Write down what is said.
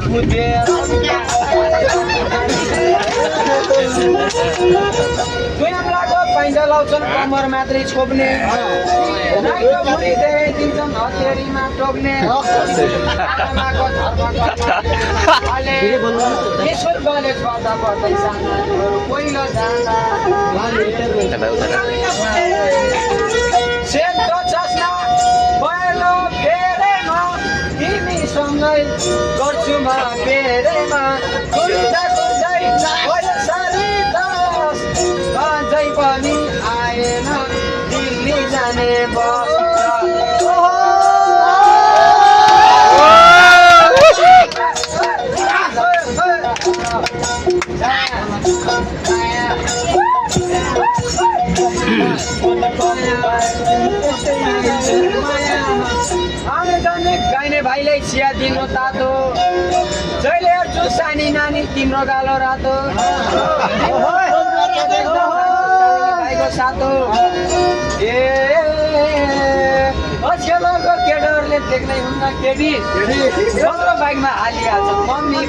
कुदेर दुईलाको पाइजा लाउँछन् कम्मर मात्रै छोप्ने नाइटो मुरी दिन्छन् हतियारीमा टोक्ने आमाको धर्म ईश्वर गले पढ्दा पढ्दै सानाहरू पहिलो जाँदा सेतो चस्ना पहिलो फेरेमा तिमीसँगै गर्छु म फेरेमा कुर्दै पहिलो सारी दस अझै पनि आएन दिल्ली जाने बस गाइने भाइलाई चिया दिनु तातो जहिले हेर्छु सानी नानी तिम्रो गालो रातो भाइको सातो ए छेउको केटाहरूले देख्नै हुन्न केटी बाइकमा हालिहाल्छ मम्मी